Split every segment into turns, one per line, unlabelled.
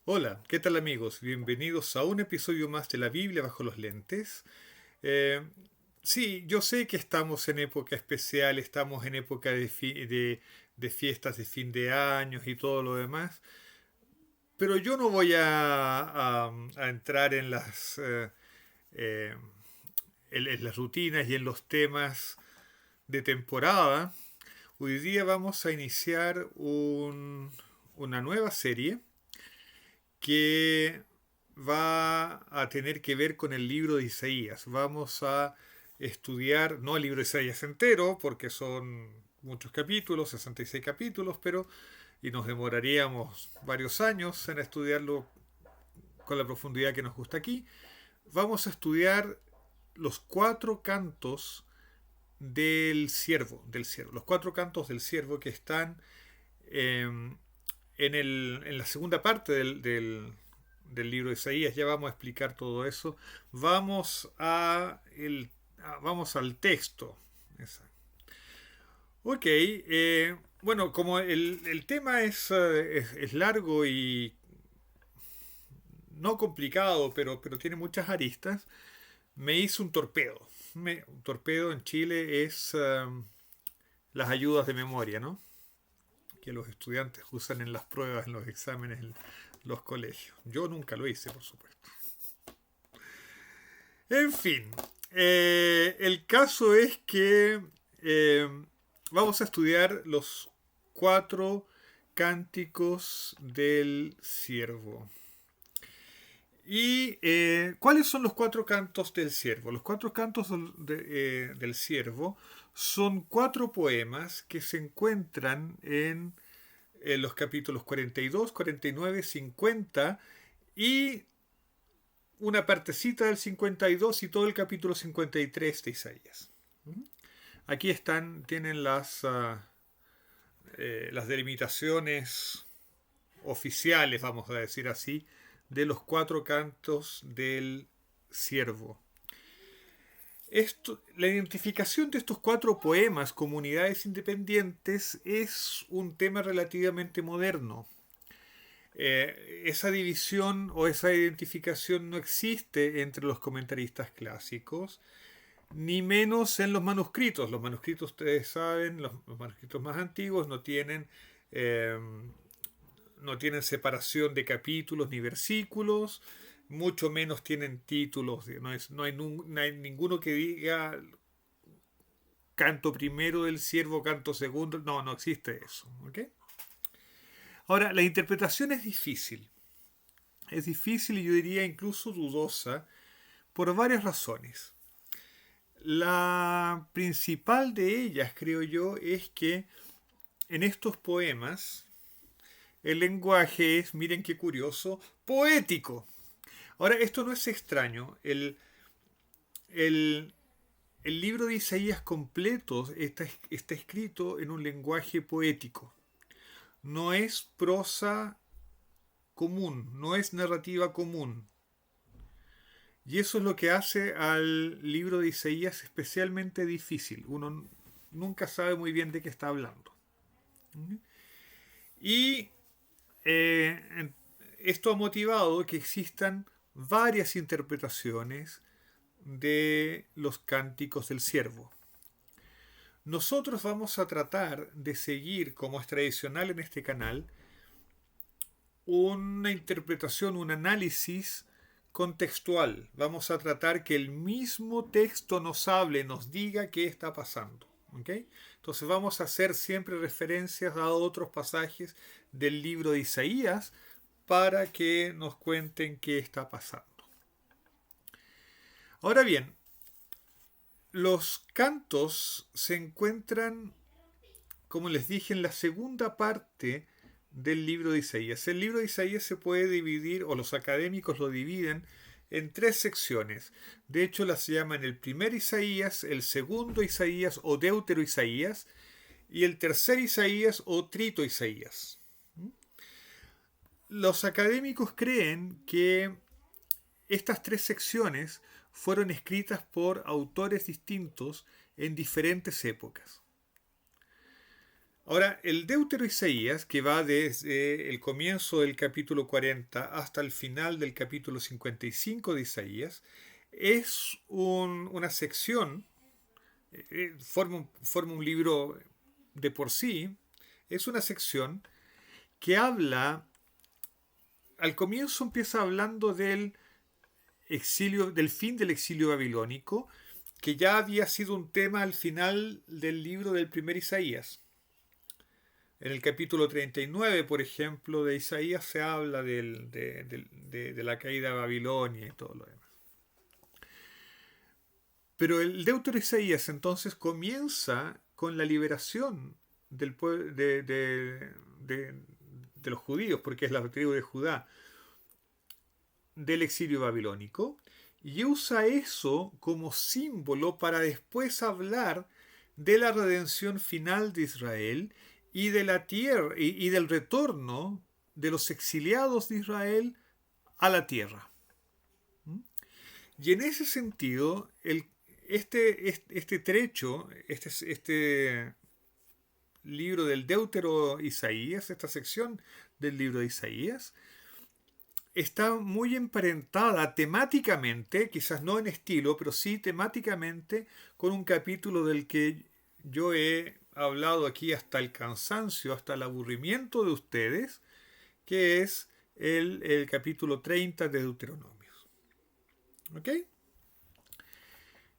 Hola, ¿qué tal amigos? Bienvenidos a un episodio más de la Biblia bajo los lentes. Eh, sí, yo sé que estamos en época especial, estamos en época de fiestas de fin de años y todo lo demás, pero yo no voy a entrar eh, en las rutinas y en los temas de temporada. Hoy día vamos a iniciar una nueva serie que va a tener que ver con el libro de Isaías. Vamos a estudiar, no el libro de Isaías entero, porque son muchos capítulos, 66 capítulos, pero y nos demoraríamos varios años en estudiarlo con la profundidad que nos gusta aquí. Vamos a estudiar los cuatro cantos del siervo, los cuatro cantos del siervo que están eh, en la segunda parte del libro de Isaías. Ya vamos a explicar todo eso. Vamos al texto. Esa. Ok, bueno, como el tema es largo y no complicado, pero tiene muchas aristas, me hice un torpedo. Un torpedo en Chile es las ayudas de memoria, ¿no? Que los estudiantes usan en las pruebas, en los exámenes, en los colegios. Yo nunca lo hice, por supuesto. En fin, el caso es que eh, vamos a estudiar los cuatro cánticos del siervo. ¿Y cuáles son los cuatro cantos del siervo? Los cuatro cantos del siervo son cuatro poemas que se encuentran en los capítulos 42, 49, 50 y una partecita del 52 y todo el capítulo 53 de Isaías. Aquí tienen las delimitaciones oficiales, vamos a decir así, de los cuatro cantos del siervo. La identificación de estos cuatro poemas como unidades independientes es un tema relativamente moderno. Esa división o esa identificación no existe entre los comentaristas clásicos, ni menos en los manuscritos. Los manuscritos, ustedes saben, los manuscritos más antiguos eh, no tienen separación de capítulos ni versículos, mucho menos tienen títulos. No hay ninguno que diga canto primero del siervo, canto segundo. No, no existe eso. ¿Okay? Ahora, la interpretación es difícil. Es difícil y yo diría incluso dudosa por varias razones. La principal de ellas, creo yo, es que en estos poemas el lenguaje es, miren qué curioso, poético. Ahora, esto no es extraño. El, el libro de Isaías completo está escrito en un lenguaje poético. No es prosa común, no es narrativa común. Y eso es lo que hace al libro de Isaías especialmente difícil. Uno nunca sabe muy bien de qué está hablando. Y eh, esto ha motivado que existan varias interpretaciones de los cánticos del siervo. Nosotros vamos a tratar de seguir, como es tradicional en este canal, una interpretación, un análisis contextual. Vamos a tratar que el mismo texto nos hable, nos diga qué está pasando. ¿Okay? Entonces vamos a hacer siempre referencias a otros pasajes del libro de Isaías para que nos cuenten qué está pasando. Ahora bien, los cantos se encuentran, como les dije, en la segunda parte del libro de Isaías. El libro de Isaías se puede dividir, o los académicos lo dividen, en tres secciones. De hecho, las llaman el primer Isaías, el segundo Isaías o Deutero Isaías, y el tercer Isaías o Trito Isaías. Los académicos creen que estas tres secciones fueron escritas por autores distintos en diferentes épocas. Ahora, el Deutero Isaías, que va desde el comienzo del capítulo 40 hasta el final del capítulo 55 de Isaías, es una sección, forma un libro de por sí, es una sección que habla, al comienzo empieza hablando del exilio, del fin del exilio babilónico, que ya había sido un tema al final del libro del primer Isaías. En el capítulo 39, por ejemplo, de Isaías se habla de la caída de Babilonia y todo lo demás. Pero el Deutero Isaías entonces comienza con la liberación del de los judíos, porque es la tribu de Judá, del exilio babilónico, y usa eso como símbolo para después hablar de la redención final de Israel y de la tierra y del retorno de los exiliados de Israel a la tierra. Y en ese sentido, este trecho, este libro del Deutero Isaías, esta sección del libro de Isaías, está muy emparentada temáticamente, quizás no en estilo, pero sí temáticamente, con un capítulo del que yo he hablado aquí hasta el cansancio, hasta el aburrimiento de ustedes, que es el capítulo 30 de Deuteronomios. ¿Ok?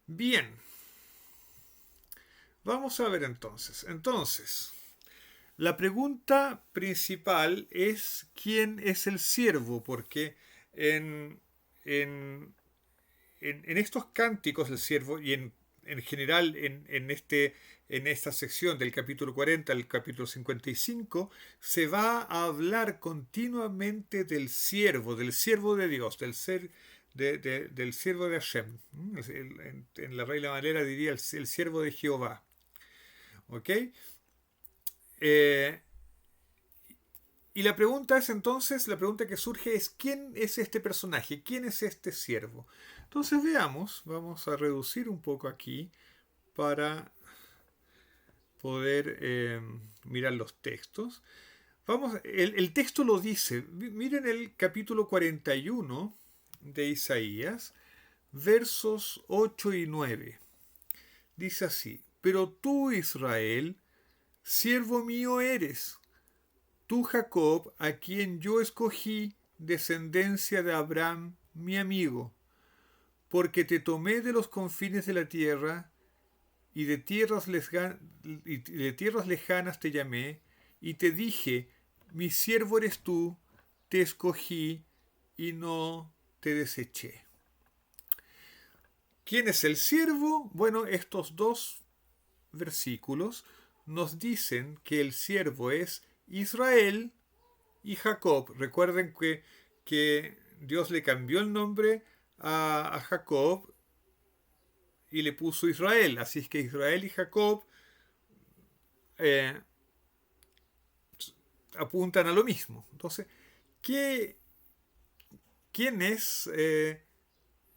Bien, vamos a ver entonces. Entonces, la pregunta principal es quién es el siervo, porque en, en, en estos cánticos del siervo y en general en esta sección del capítulo 40 al capítulo 55 se va a hablar continuamente del siervo de Dios, del siervo de Hashem. En la Reina Valera diría el siervo de Jehová. ¿Ok? Eh, y la pregunta es entonces, la pregunta que surge es ¿quién es este personaje? ¿Quién es este siervo? Entonces veamos, vamos a reducir un poco aquí para poder mirar los textos. Vamos, el texto lo dice, miren el capítulo 41 de Isaías, versos 8 y 9. Dice así, pero tú, Israel, siervo mío eres, tú, Jacob, a quien yo escogí, descendencia de Abraham, mi amigo, porque te tomé de los confines de la tierra, y de tierras lejanas te llamé, y te dije, mi siervo eres tú, te escogí y no te deseché. ¿Quién es el siervo? Bueno, estos dos versículos nos dicen que el siervo es Israel y Jacob. Recuerden que Dios le cambió el nombre a Jacob y le puso Israel. Así es que Israel y Jacob eh, apuntan a lo mismo. Entonces, ¿quién es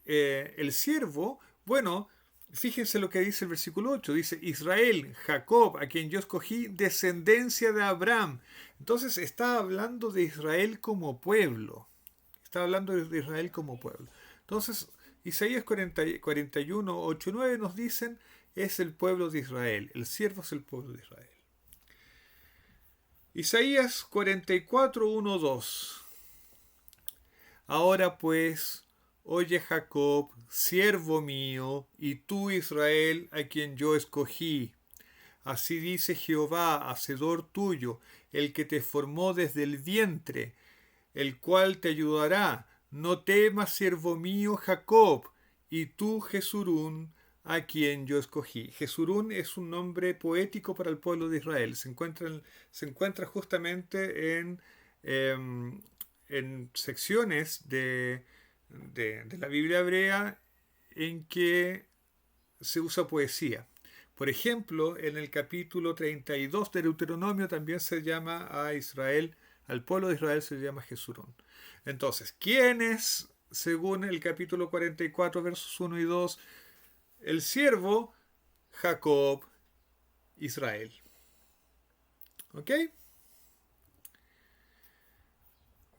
el siervo? Bueno, fíjense lo que dice el versículo 8. Dice, Israel, Jacob, a quien yo escogí, descendencia de Abraham. Entonces está hablando de Israel como pueblo. Está hablando de Israel como pueblo. Entonces, Isaías 41, 8 y 9 nos dicen, es el pueblo de Israel. El siervo es el pueblo de Israel. Isaías 44, 1, 2. Ahora pues, oye Jacob, siervo mío, y tú Israel, a quien yo escogí. Así dice Jehová, hacedor tuyo, el que te formó desde el vientre, el cual te ayudará. No temas, siervo mío Jacob, y tú Jesurún, a quien yo escogí. Jesurún es un nombre poético para el pueblo de Israel. Se encuentra justamente en secciones de la Biblia hebrea en que se usa poesía. Por ejemplo, en el capítulo 32 de Deuteronomio también se llama a Israel, al pueblo de Israel se llama Jesurón. Entonces, ¿quién es, según el capítulo 44, versos 1 y 2, el siervo? Jacob, Israel. ¿Ok?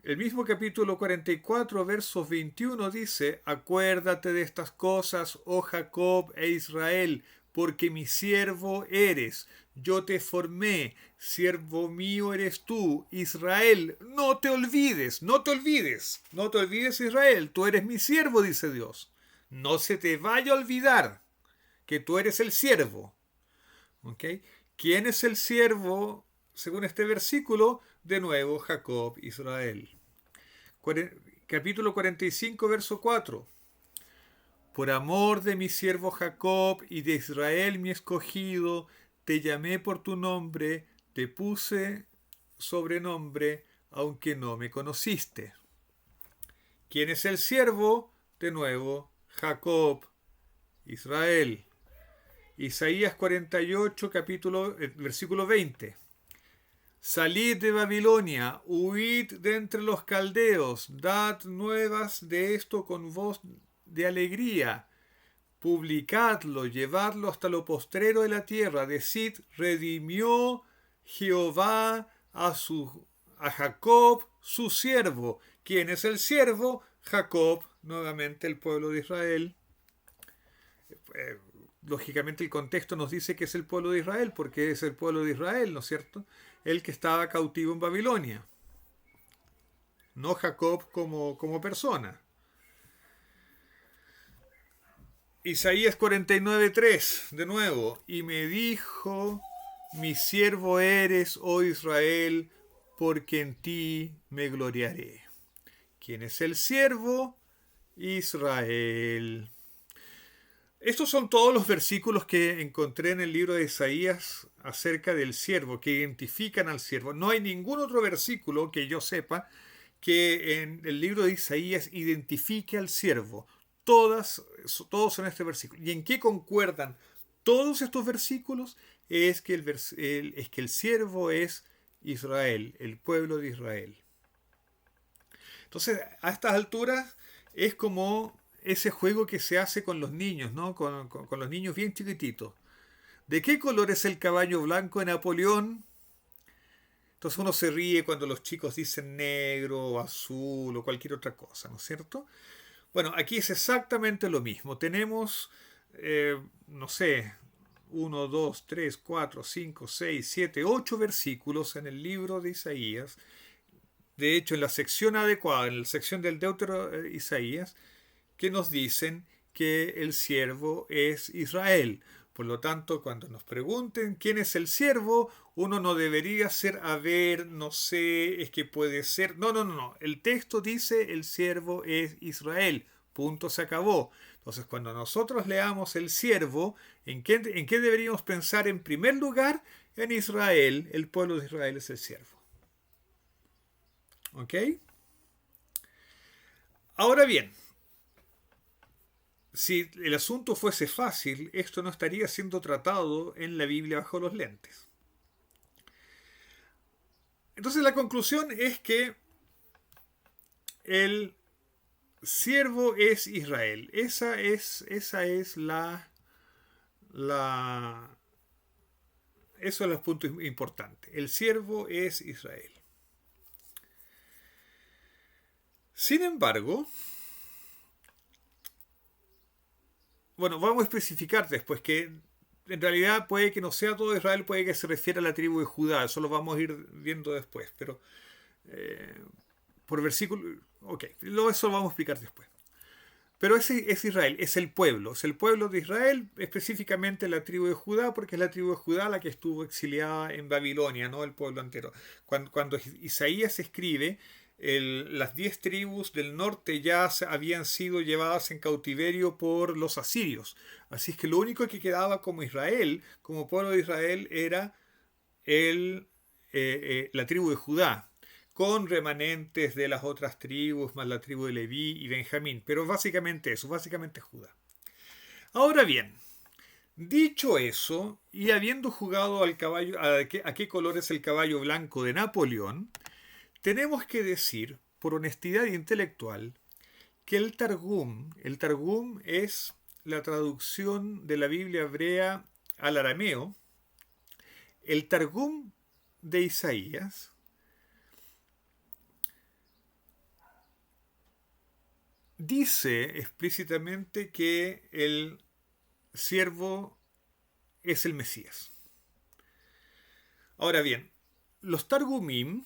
El mismo capítulo 44, versos 21 dice: acuérdate de estas cosas, oh Jacob e Israel, porque mi siervo eres. Yo te formé, siervo mío eres tú, Israel. No te olvides, no te olvides, no te olvides, Israel. Tú eres mi siervo, dice Dios. No se te vaya a olvidar que tú eres el siervo. ¿Ok? ¿Quién es el siervo? Según este versículo, de nuevo, Jacob, Israel. Capítulo 45, verso 4. Por amor de mi siervo Jacob y de Israel mi escogido, te llamé por tu nombre, te puse sobrenombre, aunque no me conociste. ¿Quién es el siervo? De nuevo, Jacob, Israel. Isaías 48, versículo 20. Salid de Babilonia, huid de entre los caldeos, dad nuevas de esto con voz de alegría, publicadlo, llevadlo hasta lo postrero de la tierra, decid, redimió Jehová a Jacob su siervo. ¿Quién es el siervo? Jacob, nuevamente el pueblo de Israel. Lógicamente el contexto nos dice que es el pueblo de Israel, porque es el pueblo de Israel, ¿no es cierto? El que estaba cautivo en Babilonia, no Jacob como persona. Isaías 49:3, de nuevo, y me dijo, mi siervo eres, oh Israel, porque en ti me gloriaré. ¿Quién es el siervo? Israel. Estos son todos los versículos que encontré en el libro de Isaías acerca del siervo, que identifican al siervo. No hay ningún otro versículo que yo sepa que en el libro de Isaías identifique al siervo. Todos son este versículo. ¿Y en qué concuerdan todos estos versículos? Es que el siervo es Israel, el pueblo de Israel. Entonces, a estas alturas es como ese juego que se hace con los niños, ¿no? Con los niños bien chiquititos. ¿De qué color es el caballo blanco de Napoleón? Entonces uno se ríe cuando los chicos dicen negro o azul o cualquier otra cosa, ¿no es cierto? Bueno, aquí es exactamente lo mismo. Tenemos, no sé, 1, 2, 3, 4, 5, 6, 7, 8 versículos en el libro de Isaías. De hecho, en la sección adecuada, en la sección del Deutero Isaías, que nos dicen que el siervo es Israel. Por lo tanto, cuando nos pregunten quién es el siervo, uno no debería ser, a ver, no sé, es que puede ser. No, no, no, no. El texto dice el siervo es Israel. Punto, se acabó. Entonces, cuando nosotros leamos el siervo, en qué deberíamos pensar en primer lugar? En Israel. El pueblo de Israel es el siervo. ¿Ok? Ahora bien, si el asunto fuese fácil, esto no estaría siendo tratado en la Biblia bajo los lentes. Entonces la conclusión es que el siervo es Israel. Esa es eso es el punto importante. El siervo es Israel. Sin embargo, bueno, vamos a especificar después que en realidad puede que no sea todo Israel, puede que se refiera a la tribu de Judá. Eso lo vamos a ir viendo después. Pero por versículo, ok, eso lo vamos a explicar después. Pero ese es Israel, es el pueblo de Israel, específicamente la tribu de Judá, porque es la tribu de Judá la que estuvo exiliada en Babilonia, no el pueblo entero. Cuando Isaías escribe, las 10 tribus del norte ya habían sido llevadas en cautiverio por los asirios. Así es que lo único que quedaba como Israel, como pueblo de Israel, era la tribu de Judá, con remanentes de las otras tribus, más la tribu de Leví y Benjamín. Pero básicamente eso, básicamente Judá. Ahora bien, dicho eso, y habiendo jugado al caballo, a qué color es el caballo blanco de Napoleón, tenemos que decir, por honestidad intelectual, que el Targum es la traducción de la Biblia hebrea al arameo. El Targum de Isaías dice explícitamente que el siervo es el Mesías. Ahora bien, los Targumim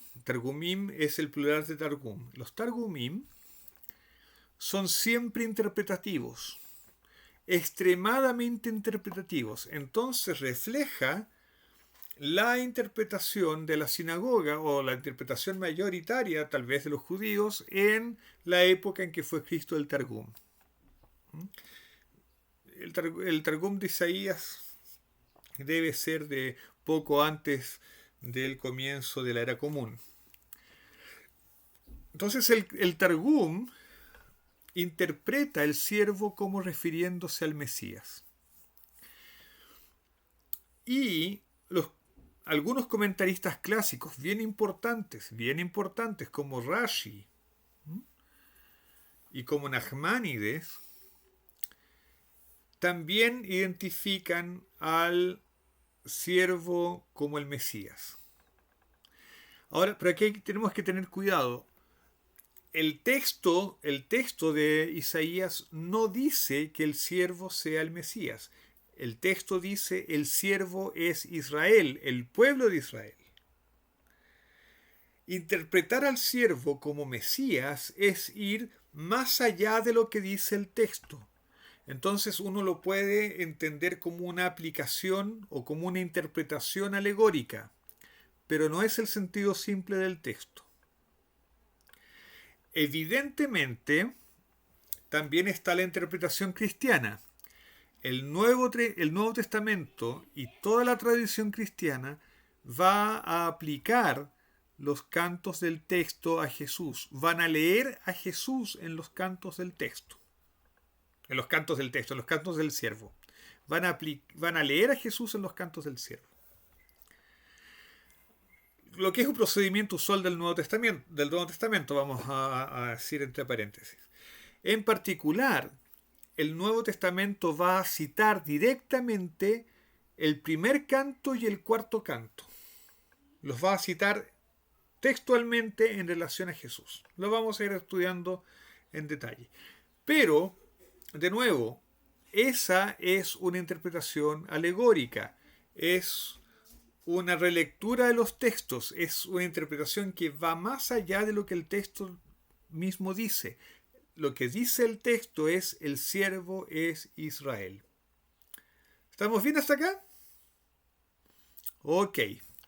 es el plural de Targum, los Targumim son siempre interpretativos, extremadamente interpretativos. Entonces refleja la interpretación de la sinagoga o la interpretación mayoritaria tal vez de los judíos en la época en que fue escrito el Targum. El Targum de Isaías debe ser de poco antes del comienzo de la era común. Entonces el Targum interpreta el siervo como refiriéndose al Mesías. Y algunos comentaristas clásicos bien importantes como Rashi y como Nachmanides, también identifican al siervo como el Mesías. Ahora, pero aquí tenemos que tener cuidado. El texto de Isaías no dice que el siervo sea el Mesías. El texto dice el siervo es Israel, el pueblo de Israel. Interpretar al siervo como Mesías es ir más allá de lo que dice el texto. Entonces uno lo puede entender como una aplicación o como una interpretación alegórica, pero no es el sentido simple del texto. Evidentemente, también está la interpretación cristiana. El Nuevo Testamento y toda la tradición cristiana va a aplicar los cantos del texto a Jesús. Van a leer a Jesús en los cantos del texto. En los cantos del siervo. Van a leer a Jesús en los cantos del siervo. Lo que es un procedimiento usual del Nuevo Testamento, vamos a decir entre paréntesis. En particular, el Nuevo Testamento va a citar directamente el primer canto y el cuarto canto. Los va a citar textualmente en relación a Jesús. Lo vamos a ir estudiando en detalle. Pero, de nuevo, esa es una interpretación alegórica. Es una relectura de los textos. Es una interpretación que va más allá de lo que el texto mismo dice. Lo que dice el texto es el siervo es Israel. ¿Estamos bien hasta acá? Ok,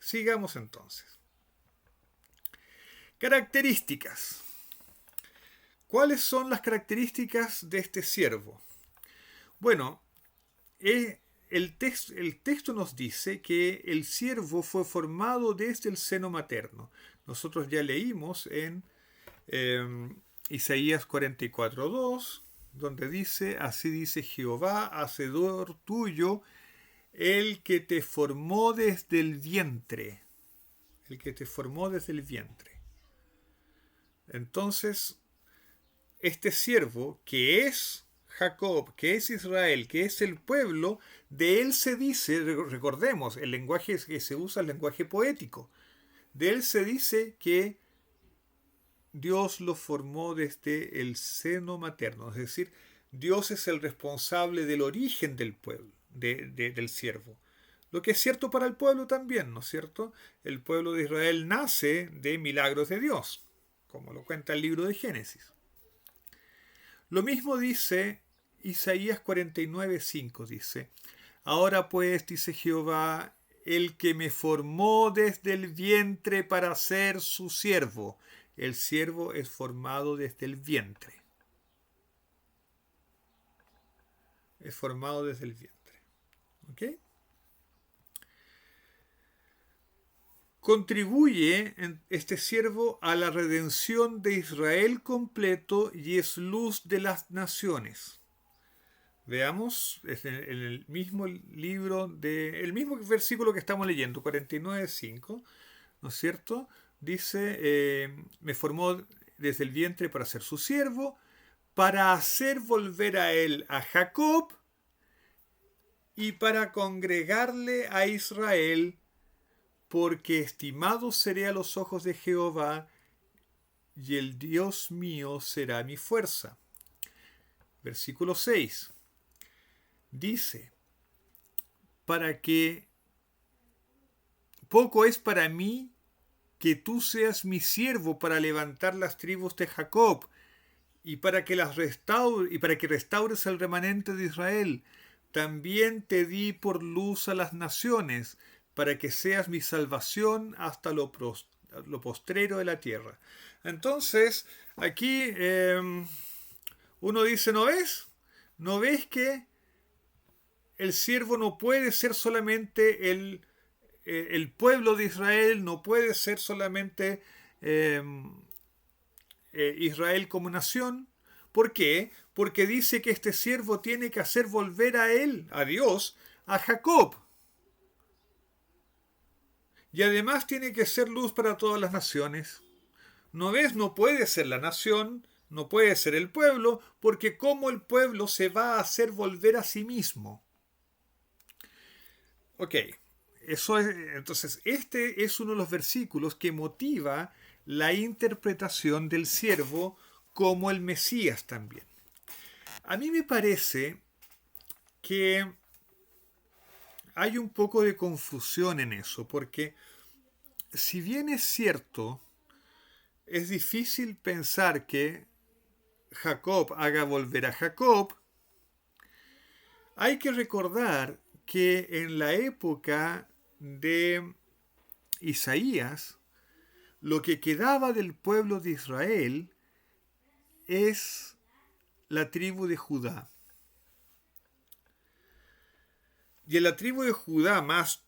sigamos entonces. Características. ¿Cuáles son las características de este siervo? Bueno, el texto nos dice que el siervo fue formado desde el seno materno. Nosotros ya leímos en Isaías 44:2, donde dice, así dice Jehová, hacedor tuyo, el que te formó desde el vientre. El que te formó desde el vientre. Entonces, este siervo, que es Jacob, que es Israel, que es el pueblo, de él se dice, recordemos, el lenguaje que se usa es el lenguaje poético, de él se dice que Dios lo formó desde el seno materno, es decir, Dios es el responsable del origen del pueblo, del siervo. Lo que es cierto para el pueblo también, ¿no es cierto? El pueblo de Israel nace de milagros de Dios, como lo cuenta el libro de Génesis. Lo mismo dice Isaías 49:5, dice, ahora pues, dice Jehová, el que me formó desde el vientre para ser su siervo. El siervo es formado desde el vientre. Es formado desde el vientre. ¿Ok? Contribuye este siervo a la redención de Israel completo y es luz de las naciones. Veamos en el mismo libro, el mismo versículo que estamos leyendo, 49:5, ¿no es cierto? Dice, me formó desde el vientre para ser su siervo, para hacer volver a él a Jacob y para congregarle a Israel porque estimado seré a los ojos de Jehová, y el Dios mío será mi fuerza. Versículo 6 dice, para que poco es para mí que tú seas mi siervo para levantar las tribus de Jacob y para que restaures el remanente de Israel. También te di por luz a las naciones, para que seas mi salvación hasta lo postrero de la tierra. Entonces, aquí uno dice, ¿no ves? ¿No ves que el siervo no puede ser solamente el pueblo de Israel, no puede ser solamente Israel como nación? ¿Por qué? Porque dice que este siervo tiene que hacer volver a él, a Dios, a Jacob. Y además tiene que ser luz para todas las naciones. ¿No ves? No puede ser la nación, no puede ser el pueblo, porque ¿cómo el pueblo se va a hacer volver a sí mismo? Ok, entonces este es uno de los versículos que motiva la interpretación del siervo como el Mesías también. A mí me parece que hay un poco de confusión en eso, porque si bien es cierto, es difícil pensar que Jacob haga volver a Jacob, hay que recordar que en la época de Isaías, lo que quedaba del pueblo de Israel es la tribu de Judá. Y en la tribu de Judá, más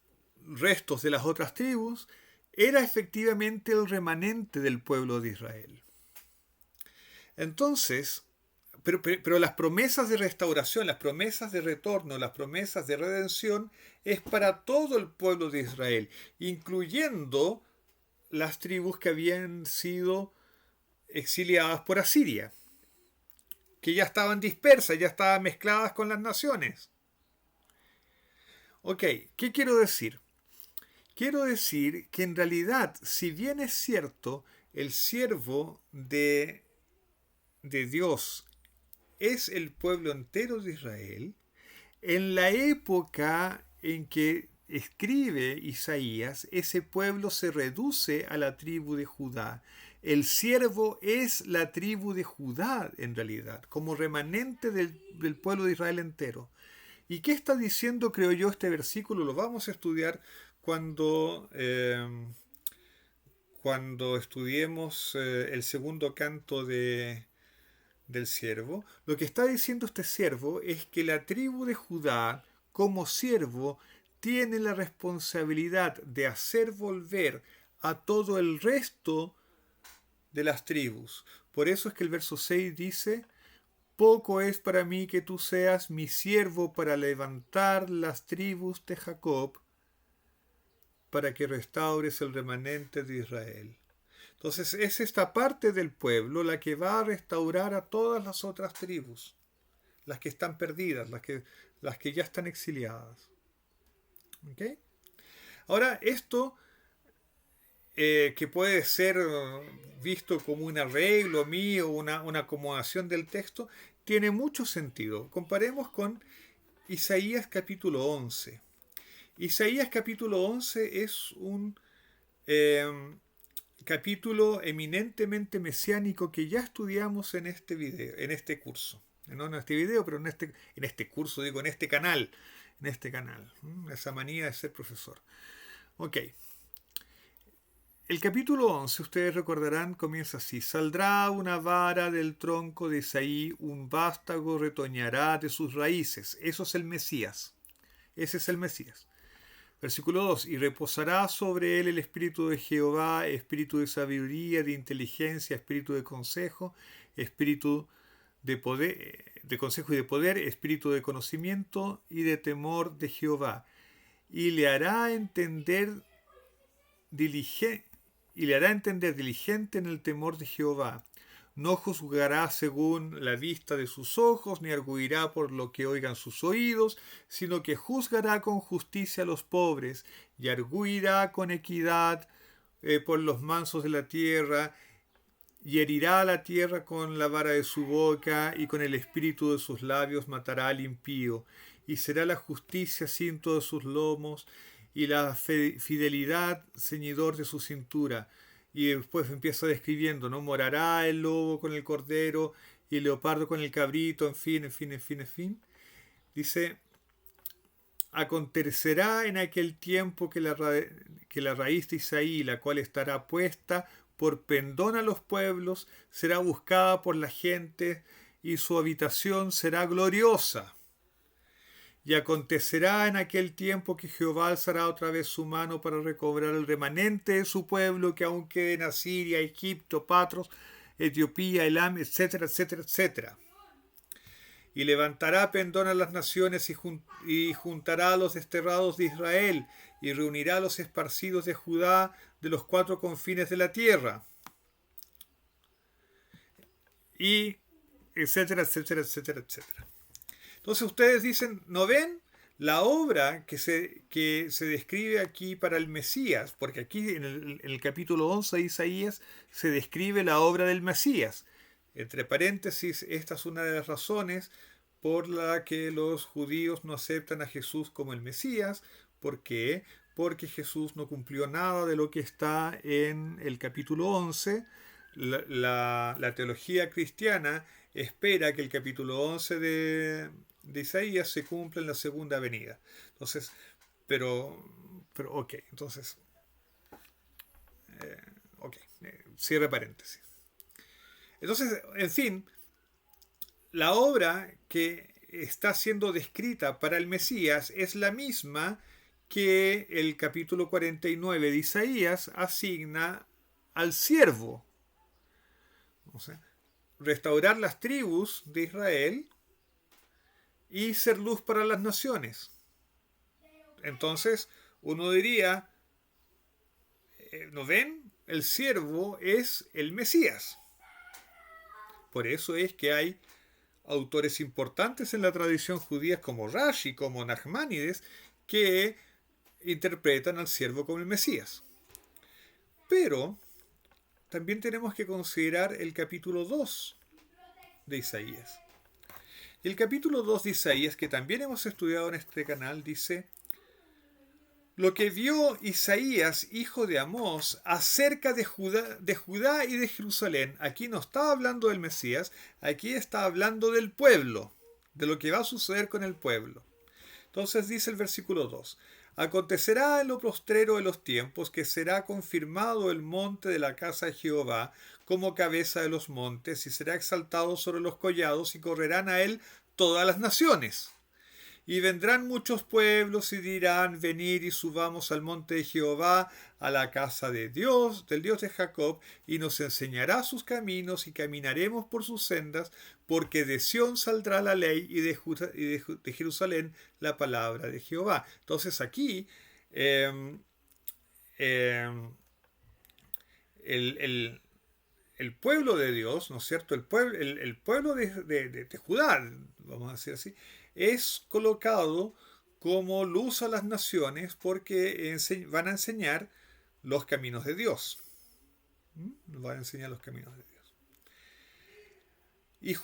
restos de las otras tribus, era efectivamente el remanente del pueblo de Israel. Entonces, pero las promesas de restauración, las promesas de retorno, las promesas de redención es para todo el pueblo de Israel, incluyendo las tribus que habían sido exiliadas por Asiria, que ya estaban dispersas, ya estaban mezcladas con las naciones. Ok, ¿qué quiero decir? Quiero decir que en realidad, si bien es cierto, el siervo de Dios es el pueblo entero de Israel, en la época en que escribe Isaías, ese pueblo se reduce a la tribu de Judá. El siervo es la tribu de Judá en realidad, como remanente del pueblo de Israel entero. ¿Y qué está diciendo, creo yo, este versículo? Lo vamos a estudiar cuando, cuando estudiemos el segundo canto del siervo. Lo que está diciendo este siervo es que la tribu de Judá, como siervo, tiene la responsabilidad de hacer volver a todo el resto de las tribus. Por eso es que el verso 6 dice: poco es para mí que tú seas mi siervo para levantar las tribus de Jacob, para que restaures el remanente de Israel. Entonces es esta parte del pueblo la que va a restaurar a todas las otras tribus, las que están perdidas, las que ya están exiliadas. ¿Okay? Ahora, esto que puede ser visto como un arreglo mío, una acomodación del texto, tiene mucho sentido. Comparemos con Isaías capítulo 11. Isaías capítulo 11 es un capítulo eminentemente mesiánico que ya estudiamos en este video, en este curso. No en este video, pero en este curso, digo, en este canal. En este canal. Esa manía de ser profesor. Ok. El capítulo 11, ustedes recordarán, comienza así: saldrá una vara del tronco de Isaí, un vástago retoñará de sus raíces. Eso es el Mesías. Ese es el Mesías. Versículo 2: y reposará sobre él el espíritu de Jehová, espíritu de sabiduría, de inteligencia, espíritu de consejo, espíritu de poder, de consejo y de poder, espíritu de conocimiento y de temor de Jehová. Y le hará entender diligente en el temor de Jehová. no juzgará según la vista de sus ojos, ni arguirá por lo que oigan sus oídos, sino que juzgará con justicia a los pobres, y arguirá con equidad por los mansos de la tierra, y herirá a la tierra con la vara de su boca, y con el espíritu de sus labios matará al impío, y será la justicia cinto de sus lomos, y la fidelidad ceñidor de su cintura. Y después empieza describiendo, ¿no? Morará el lobo con el cordero, y el leopardo con el cabrito, en fin, en fin, en fin, en fin. Dice, acontecerá en aquel tiempo que la raíz de Isaí, la cual estará puesta por pendón a los pueblos, será buscada por la gente, y su habitación será gloriosa. Y acontecerá en aquel tiempo que Jehová alzará otra vez su mano para recobrar el remanente de su pueblo, que aún quede en Asiria, Egipto, Patros, Etiopía, Elam, etcétera, etcétera, etcétera. Y levantará pendón a las naciones, y juntará a los desterrados de Israel, y reunirá a los esparcidos de Judá de los cuatro confines de la tierra. Y etcétera, etcétera, etcétera, etcétera. Entonces ustedes dicen, ¿no ven? La obra que se describe aquí para el Mesías, porque aquí en el capítulo 11 de Isaías se describe la obra del Mesías. Entre paréntesis, esta es una de las razones por la que los judíos no aceptan a Jesús como el Mesías. ¿Por qué? Porque Jesús no cumplió nada de lo que está en el capítulo 11. La teología cristiana espera que el capítulo 11 de Isaías se cumpla en la segunda venida. Entonces, pero ok, entonces, cierre paréntesis. Entonces, en fin, la obra que está siendo descrita para el Mesías es la misma que el capítulo 49 de Isaías asigna al siervo. O sea, restaurar las tribus de Israel y ser luz para las naciones. Entonces, uno diría, ¿no ven? El siervo es el Mesías. Por eso es que hay autores importantes en la tradición judía como Rashi, como Nachmanides, que interpretan al siervo como el Mesías. Pero también tenemos que considerar el capítulo 2 de Isaías. Y el capítulo 2 de Isaías, que también hemos estudiado en este canal, dice: lo que vio Isaías, hijo de Amós, acerca de Judá y de Jerusalén. Aquí no está hablando del Mesías, aquí está hablando del pueblo, de lo que va a suceder con el pueblo. Entonces dice el versículo 2: acontecerá en lo postrero de los tiempos que será confirmado el monte de la casa de Jehová como cabeza de los montes, y será exaltado sobre los collados, y correrán a él todas las naciones. Y vendrán muchos pueblos y dirán: venid y subamos al monte de Jehová, a la casa de Dios, del Dios de Jacob, y nos enseñará sus caminos, y caminaremos por sus sendas, porque de Sión saldrá la ley, y de Jerusalén la palabra de Jehová. Entonces aquí el pueblo de Dios, ¿no es cierto? El pueblo de Judá, vamos a decir así, es colocado como luz a las naciones, porque van a enseñar los caminos de Dios. Van a enseñar los caminos de Dios. Y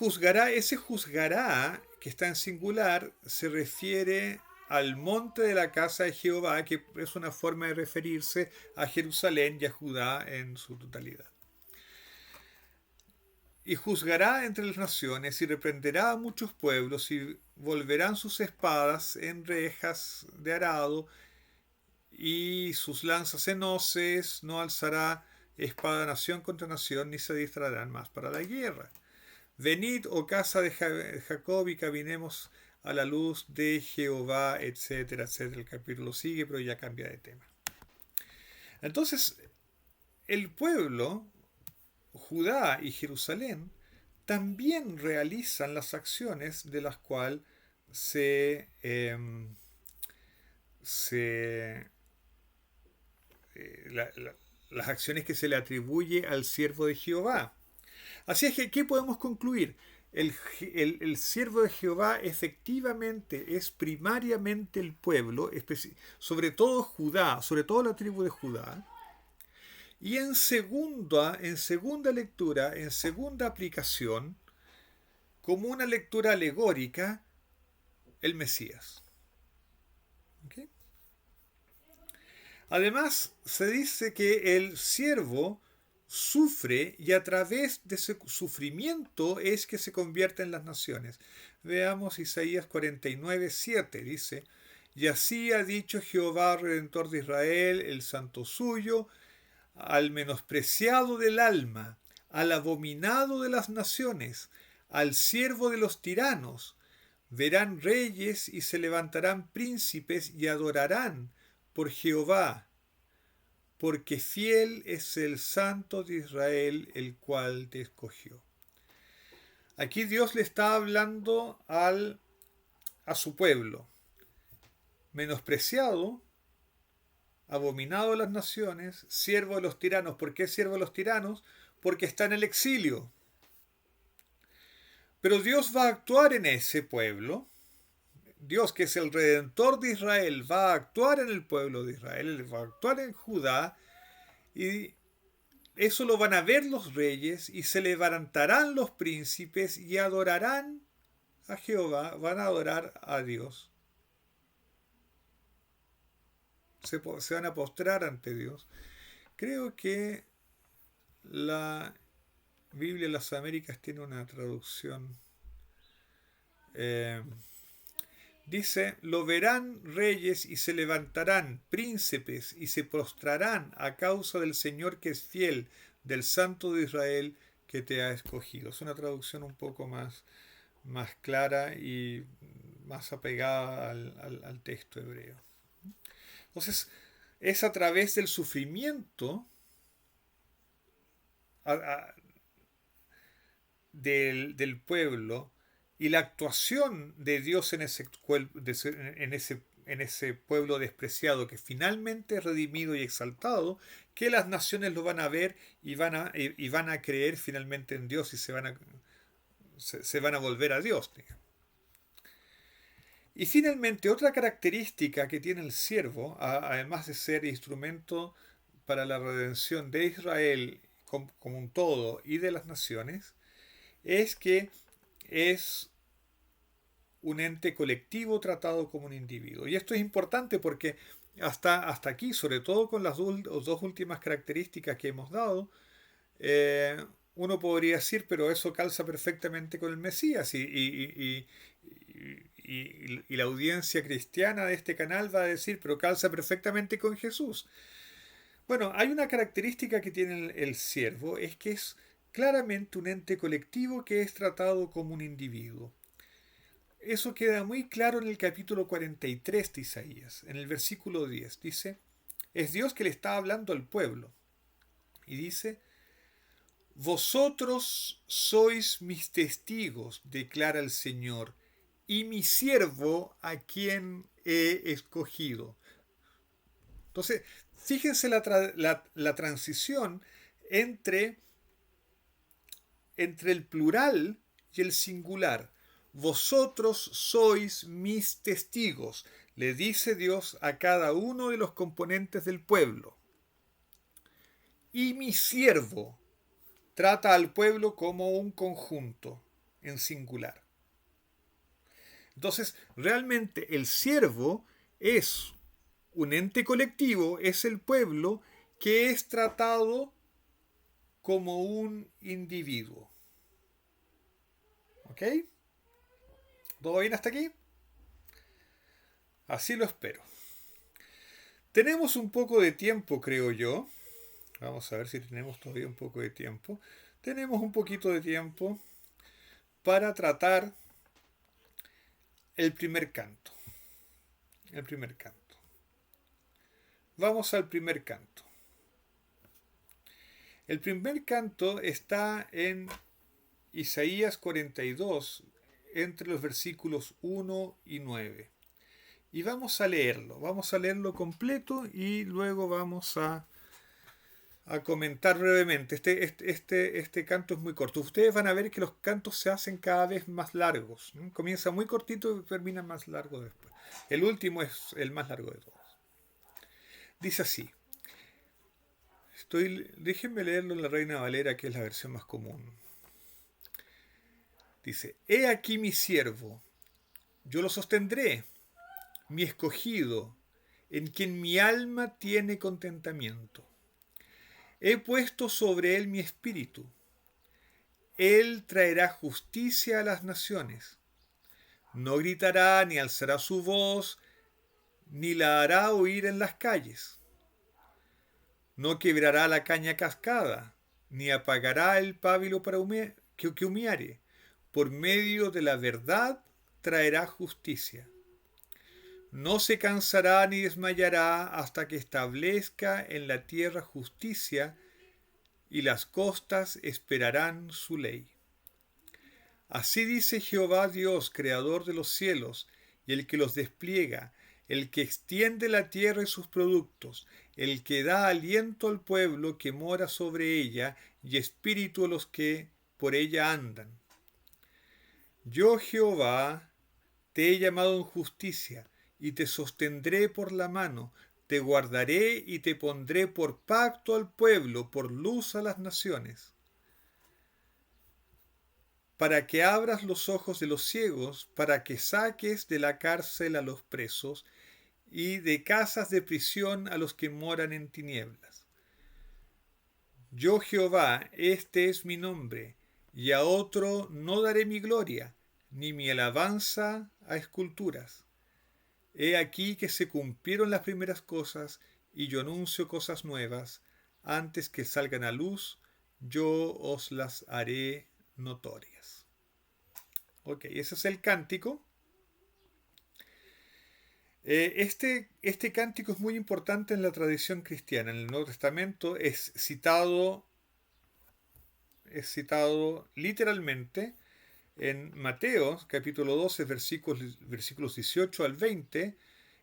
ese juzgará, que está en singular, se refiere al monte de la casa de Jehová, que es una forma de referirse a Jerusalén y a Judá en su totalidad. Y juzgará entre las naciones, y reprenderá a muchos pueblos, y volverán sus espadas en rejas de arado, y sus lanzas en hoces. No alzará espada nación contra nación, ni se distraerán más para la guerra. Venid, oh casa de Jacob, y caminemos a la luz de Jehová, etcétera, etcétera. El capítulo sigue, pero ya cambia de tema. Entonces, el pueblo, Judá y Jerusalén, también realizan las acciones de las cuales las acciones que se le atribuye al siervo de Jehová. Así es que, ¿qué podemos concluir? El siervo de Jehová efectivamente es primariamente el pueblo, sobre todo Judá, sobre todo la tribu de Judá. Y en segunda lectura, en segunda aplicación, como una lectura alegórica, el Mesías. ¿Okay? Además, se dice que el siervo sufre y a través de ese sufrimiento es que se convierten las naciones. Veamos Isaías 49:7, dice, y así ha dicho Jehová, Redentor de Israel, el santo suyo, al menospreciado del alma, al abominado de las naciones, al siervo de los tiranos. Verán reyes y se levantarán príncipes y adorarán por Jehová, porque fiel es el Santo de Israel, el cual te escogió. Aquí Dios le está hablando a su pueblo, menospreciado, abominado de las naciones, siervo de los tiranos. ¿Por qué siervo de los tiranos? Porque está en el exilio. Pero Dios va a actuar en ese pueblo. Dios, que es el Redentor de Israel, va a actuar en el pueblo de Israel, va a actuar en Judá, y eso lo van a ver los reyes, y se levantarán los príncipes y adorarán a Jehová, van a adorar a Dios. Se van a postrar ante Dios. Creo que la Biblia de las Américas tiene una traducción. Dice, lo verán reyes y se levantarán príncipes y se prostrarán a causa del Señor que es fiel, del Santo de Israel que te ha escogido. Es una traducción un poco más clara y más apegada al texto hebreo. Entonces, es a través del sufrimiento del pueblo y la actuación de Dios en ese pueblo despreciado, que finalmente es redimido y exaltado, que las naciones lo van a ver y van a creer finalmente en Dios y se van a volver a Dios. Y finalmente, otra característica que tiene el siervo, además de ser instrumento para la redención de Israel como un todo y de las naciones, es que es un ente colectivo tratado como un individuo. Y esto es importante porque hasta aquí, sobre todo con las dos últimas características que hemos dado, uno podría decir, pero eso calza perfectamente con el Mesías y la audiencia cristiana de este canal va a decir, pero calza perfectamente con Jesús. Bueno, hay una característica que tiene el siervo, es que es claramente un ente colectivo que es tratado como un individuo. Eso queda muy claro en el capítulo 43 de Isaías, en el versículo 10. Dice, es Dios que le está hablando al pueblo. Y dice, vosotros sois mis testigos, declara el Señor, y mi siervo a quien he escogido. Entonces, fíjense la transición entre el plural y el singular. Vosotros sois mis testigos, le dice Dios a cada uno de los componentes del pueblo. Y mi siervo trata al pueblo como un conjunto en singular. Entonces, realmente el siervo es un ente colectivo, es el pueblo que es tratado como un individuo. ¿Ok? ¿Todo bien hasta aquí? Así lo espero. Tenemos un poco de tiempo, creo yo. Vamos a ver si tenemos todavía un poco de tiempo. Tenemos un poquito de tiempo para tratar el primer canto. El primer canto. Vamos al primer canto. El primer canto está en Isaías 42, entre los versículos 1 y 9. Y vamos a leerlo completo y luego vamos a a comentar brevemente. Este canto es muy corto. Ustedes van a ver que los cantos se hacen cada vez más largos. Comienza muy cortito y termina más largo después. El último es el más largo de todos. Dice así. Déjenme leerlo en la Reina Valera, que es la versión más común. Dice: He aquí mi siervo, yo lo sostendré, mi escogido, en quien mi alma tiene contentamiento. He puesto sobre él mi espíritu. Él traerá justicia a las naciones. No gritará ni alzará su voz, ni la hará oír en las calles. No quebrará la caña cascada, ni apagará el pábilo que humeare. Por medio de la verdad traerá justicia. No se cansará ni desmayará hasta que establezca en la tierra justicia, y las costas esperarán su ley. Así dice Jehová Dios, creador de los cielos, y el que los despliega, el que extiende la tierra y sus productos, el que da aliento al pueblo que mora sobre ella, y espíritu a los que por ella andan. Yo, Jehová, te he llamado en justicia, y te sostendré por la mano, te guardaré y te pondré por pacto al pueblo, por luz a las naciones, para que abras los ojos de los ciegos, para que saques de la cárcel a los presos, y de casas de prisión a los que moran en tinieblas. Yo, Jehová, este es mi nombre, y a otro no daré mi gloria, ni mi alabanza a esculturas. He aquí que se cumplieron las primeras cosas, y yo anuncio cosas nuevas. Antes que salgan a luz, yo os las haré notorias. Ok, ese es el cántico. Este cántico es muy importante en la tradición cristiana. En el Nuevo Testamento es citado literalmente en Mateo, capítulo 12, versículos 18 al 20,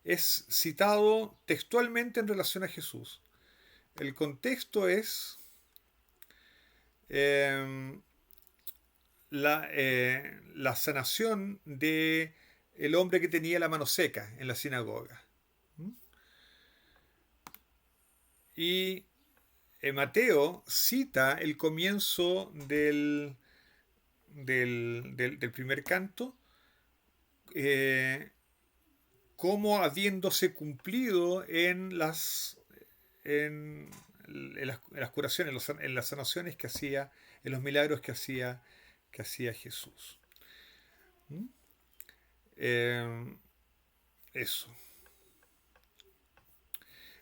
es citado textualmente en relación a Jesús. El contexto es la sanación de el hombre que tenía la mano seca en la sinagoga. Y Mateo cita el comienzo del primer canto como habiéndose cumplido en las curaciones, en las sanaciones que hacía, en los milagros que hacía Jesús. Eso.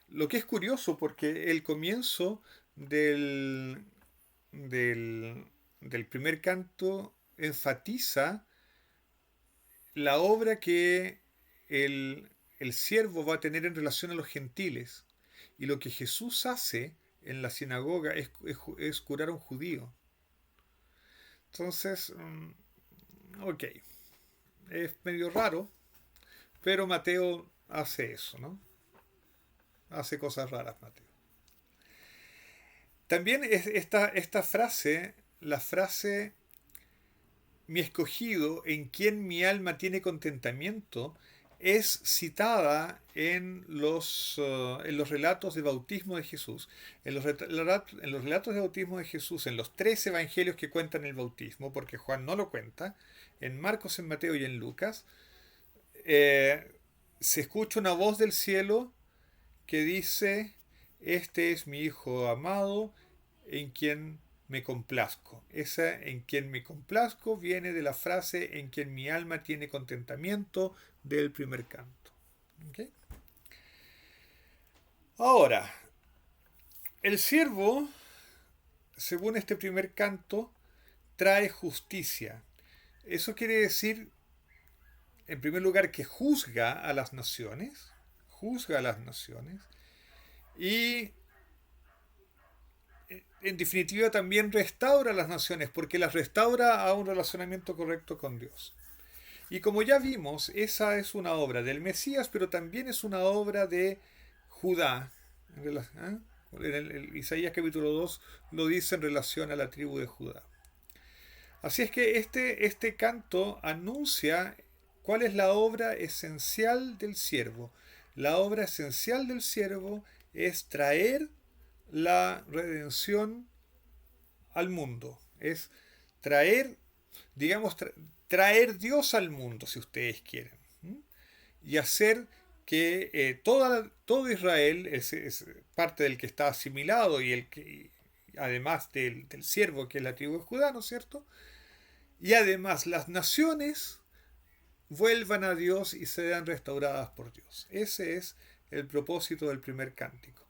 Lo que es curioso, porque el comienzo del primer canto enfatiza la obra que el siervo va a tener en relación a los gentiles. Y lo que Jesús hace en la sinagoga es curar a un judío. Entonces, ok, es medio raro, pero Mateo hace eso, ¿no? Hace cosas raras, Mateo. También esta frase, la frase mi escogido, en quien mi alma tiene contentamiento, es citada en los relatos de bautismo de Jesús. En los relatos de bautismo de Jesús, en los 3 evangelios que cuentan el bautismo, porque Juan no lo cuenta, en Marcos, en Mateo y en Lucas, se escucha una voz del cielo que dice: este es mi Hijo amado, en quien me complazco. Esa en quien me complazco viene de la frase en quien mi alma tiene contentamiento del primer canto. ¿Okay? Ahora, el siervo, según este primer canto, trae justicia. Eso quiere decir, en primer lugar, que juzga a las naciones, y en definitiva también restaura a las naciones, porque las restaura a un relacionamiento correcto con Dios. Y como ya vimos, esa es una obra del Mesías, pero también es una obra de Judá, En Isaías capítulo 2 lo dice en relación a la tribu de Judá. Así es que este canto anuncia cuál es la obra esencial del siervo. La obra esencial del siervo es traer la redención al mundo. Es traer, digamos, traer Dios al mundo, si ustedes quieren. Y hacer que todo Israel es parte del que está asimilado y el que además del siervo que es la tribu de Judá, ¿no es cierto? Y además las naciones vuelvan a Dios y sean restauradas por Dios. Ese es el propósito del primer cántico.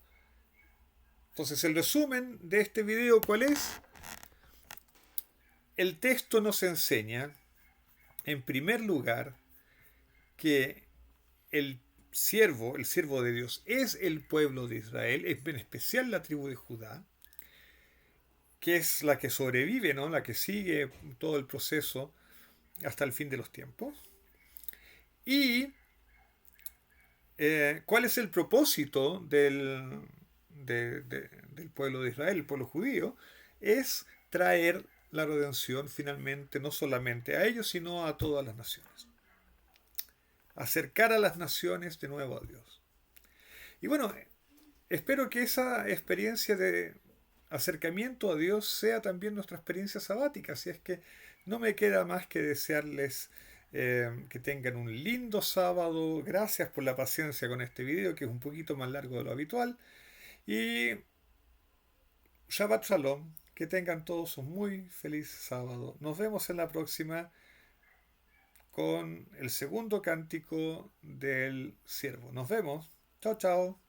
Entonces el resumen de este video, ¿cuál es? El texto nos enseña, en primer lugar, que el siervo de Dios, es el pueblo de Israel, en especial la tribu de Judá, que es la que sobrevive, ¿no? La que sigue todo el proceso hasta el fin de los tiempos. Y ¿cuál es el propósito del pueblo de Israel, el pueblo judío? Es traer la redención finalmente, no solamente a ellos, sino a todas las naciones. Acercar a las naciones de nuevo a Dios. Y bueno, espero que esa experiencia de acercamiento a Dios sea también nuestra experiencia sabática. Así es que no me queda más que desearles que tengan un lindo sábado. Gracias por la paciencia con este video, que es un poquito más largo de lo habitual. Y Shabbat Shalom. Que tengan todos un muy feliz sábado. Nos vemos en la próxima con el segundo cántico del siervo. Nos vemos. Chao, chao.